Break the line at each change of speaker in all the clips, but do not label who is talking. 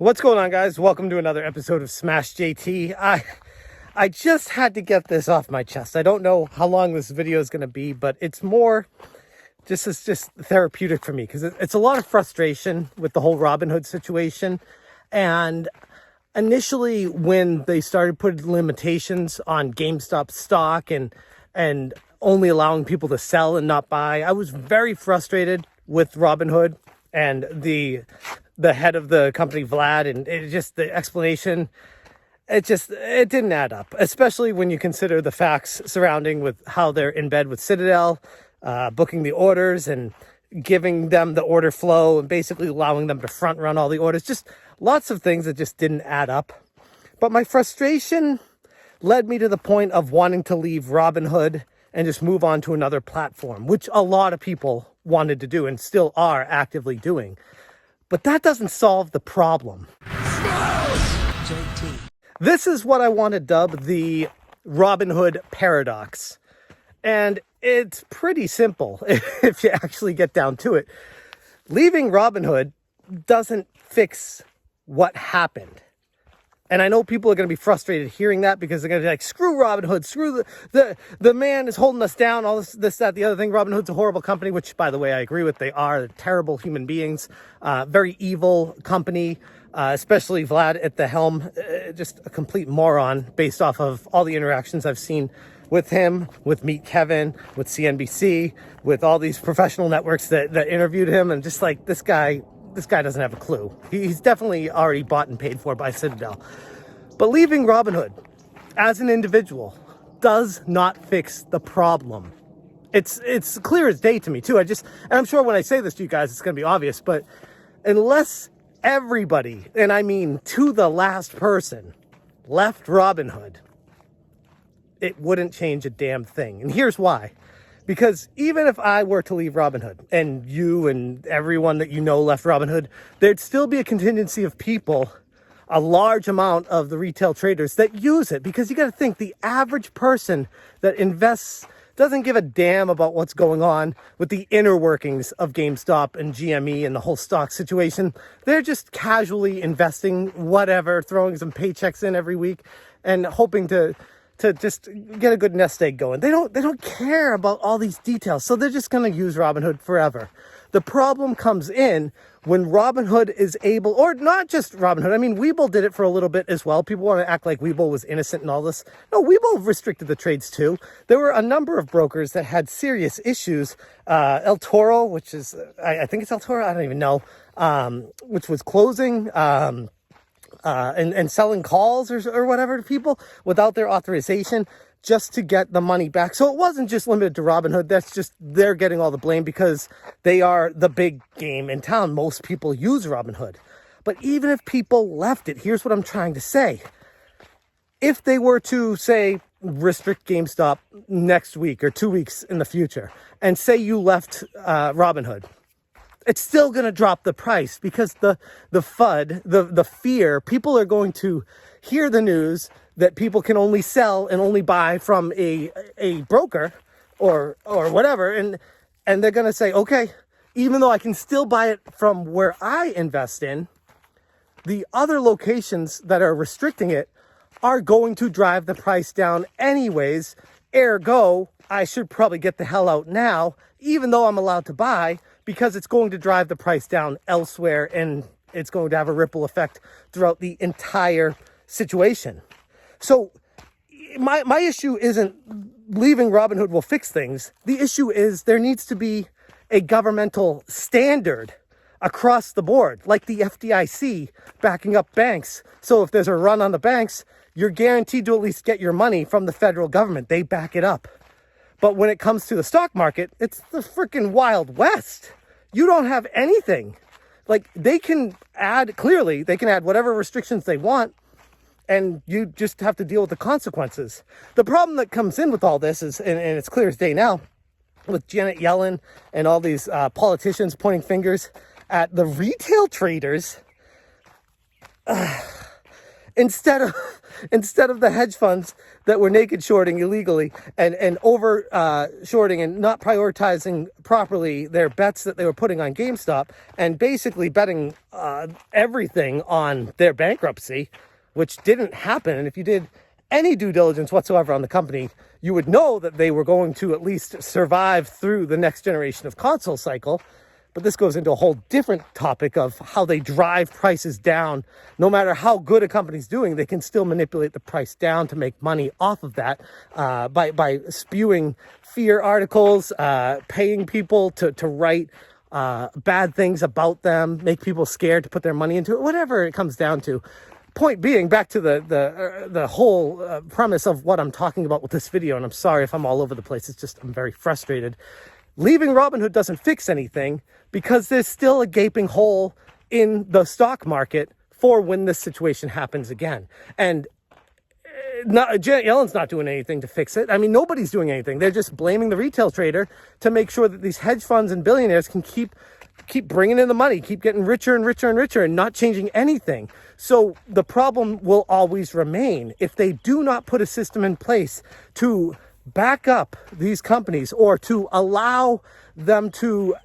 What's going on, guys? Welcome to another episode of Smash JT. I just had to get this off my chest. I don't know how long this video is going to be, but it's more just therapeutic for me because it's a lot of frustration with the whole Robinhood situation. And initially, when they started putting limitations on GameStop stock and only allowing people to sell and not buy, I was very frustrated with Robinhood and the head of the company, Vlad, and the explanation, it didn't add up, especially when you consider the facts surrounding with how they're in bed with Citadel, booking the orders and giving them the order flow and basically allowing them to front run all the orders. Just lots of things that just didn't add up. But my frustration led me to the point of wanting to leave Robinhood and just move on to another platform, which a lot of people wanted to do and still are actively doing. But that doesn't solve the problem. JT. This is what I want to dub the Robinhood paradox. And it's pretty simple if you actually get down to it. Leaving Robinhood doesn't fix what happened. And I know people are going to be frustrated hearing that because they're going to be like, screw Robinhood, screw the man is holding us down, all this, that, the other thing. Robinhood's a horrible company, which, by the way, I agree with. They are. They're terrible human beings, very evil company, especially Vlad at the helm, just a complete moron based off of all the interactions I've seen with him, with Meet Kevin, with CNBC, with all these professional networks that interviewed him. And just like, this guy doesn't have a clue. He's definitely already bought and paid for by Citadel. But leaving Robinhood as an individual does not fix the problem. It's clear as day to me too. And I'm sure when I say this to you guys, it's going to be obvious, but unless everybody, and I mean to the last person, left Robinhood, it wouldn't change a damn thing. And here's why. Because even if I were to leave Robinhood and you and everyone that you know left Robinhood, there'd still be a contingency of people, a large amount of the retail traders that use it. Because you got to think, the average person that invests doesn't give a damn about what's going on with the inner workings of GameStop and GME and the whole stock situation. They're just casually investing whatever, throwing some paychecks in every week and hoping to just get a good nest egg going. They don't care about all these details. So they're just going to use Robinhood forever. The problem comes in when Robinhood is able, or not just Robinhood. I mean, Webull did it for a little bit as well. People want to act like Webull was innocent and all this. No, Webull restricted the trades too. There were a number of brokers that had serious issues. El Toro, which is, I think it's El Toro, I don't even know, which was closing, and selling calls or whatever to people without their authorization just to get the money back. So it wasn't just limited to Robinhood. That's just, they're getting all the blame because they are the big game in town. Most people use Robinhood. But even if people left it, here's what I'm trying to say. If they were to, say, restrict GameStop next week or 2 weeks in the future, and say you left Robinhood, it's still going to drop the price because the FUD, the fear, people are going to hear the news that people can only sell and only buy from a broker or whatever. And they're going to say, okay, even though I can still buy it from where I invest in, the other locations that are restricting it are going to drive the price down anyways. Ergo, I should probably get the hell out now, even though I'm allowed to buy, because it's going to drive the price down elsewhere and it's going to have a ripple effect throughout the entire situation. So my issue isn't leaving Robinhood will fix things. The issue is there needs to be a governmental standard across the board, like the FDIC backing up banks. So if there's a run on the banks, you're guaranteed to at least get your money from the federal government. They back it up. But when it comes to the stock market, it's the freaking Wild West. You don't have anything. Like, they can add whatever restrictions they want, and you just have to deal with the consequences. The problem that comes in with all this is, and it's clear as day now, with Janet Yellen and all these politicians pointing fingers at the retail traders, instead of instead of the hedge funds that were naked shorting illegally and over shorting and not prioritizing properly their bets that they were putting on GameStop and basically betting everything on their bankruptcy, which didn't happen. And if you did any due diligence whatsoever on the company, you would know that they were going to at least survive through the next generation of console cycle. But this goes into a whole different topic of how they drive prices down. No matter how good a company's doing, they can still manipulate the price down to make money off of that by spewing fear articles, paying people to write bad things about them, make people scared to put their money into it, whatever it comes down to. Point being, back to the whole premise of what I'm talking about with this video, and I'm sorry if I'm all over the place, it's just I'm very frustrated. Leaving Robinhood doesn't fix anything because there's still a gaping hole in the stock market for when this situation happens again. And Janet Yellen's not doing anything to fix it. I mean, nobody's doing anything. They're just blaming the retail trader to make sure that these hedge funds and billionaires can keep bringing in the money, keep getting richer and richer and richer and not changing anything. So the problem will always remain if they do not put a system in place to back up these companies or to allow them to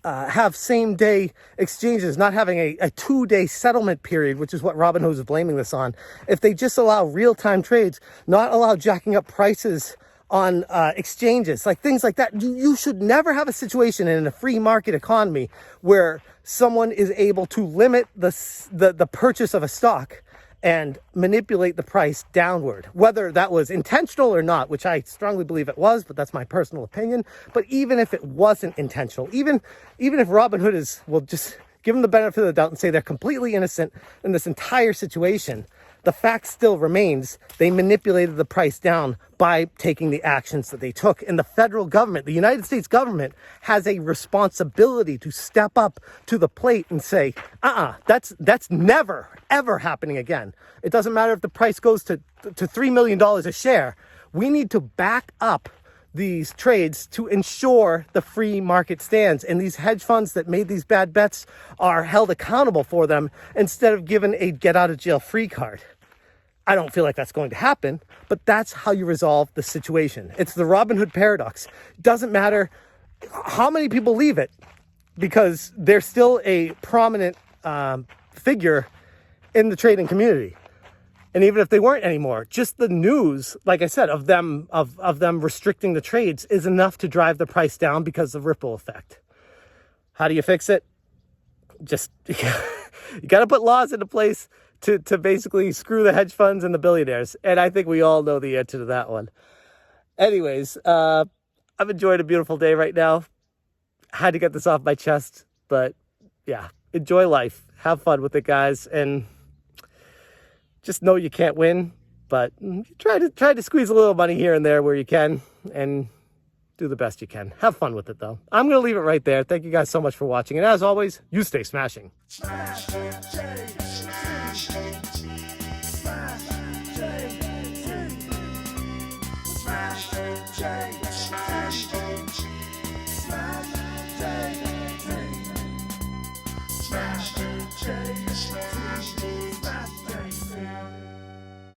have same-day exchanges, not having a 2-day settlement period, which is what Robinhood is blaming this on. If they just allow real-time trades, not allow jacking up prices on exchanges, like things like that, you should never have a situation in a free market economy where someone is able to limit the purchase of a stock and manipulate the price downward, whether that was intentional or not, which I strongly believe it was, but that's my personal opinion. But even if it wasn't intentional, even if Robinhood we'll just give them the benefit of the doubt and say they're completely innocent in this entire situation, the fact still remains they manipulated the price down by taking the actions that they took. And the federal government, the United States government, has a responsibility to step up to the plate and say, that's never, ever happening again. It doesn't matter if the price goes to $3 million a share. We need to back up these trades to ensure the free market stands, and these hedge funds that made these bad bets are held accountable for them instead of given a get out of jail free card. I don't feel like that's going to happen, but that's how you resolve the situation. It's the Robinhood paradox. It doesn't matter how many people leave it because they're still a prominent figure in the trading community. And even if they weren't anymore, just the news, like I said, of them restricting the trades is enough to drive the price down because of ripple effect. How do you fix it? Just, you got to put laws into place to basically screw the hedge funds and the billionaires. And I think we all know the answer to that one. Anyways, I've enjoyed a beautiful day right now. Had to get this off my chest, but yeah, enjoy life. Have fun with it, guys. And just know you can't win, but try to squeeze a little money here and there where you can and do the best you can. Have fun with it, though. I'm going to leave it right there. Thank you guys so much for watching. And as always, you stay smashing.
Smash the J.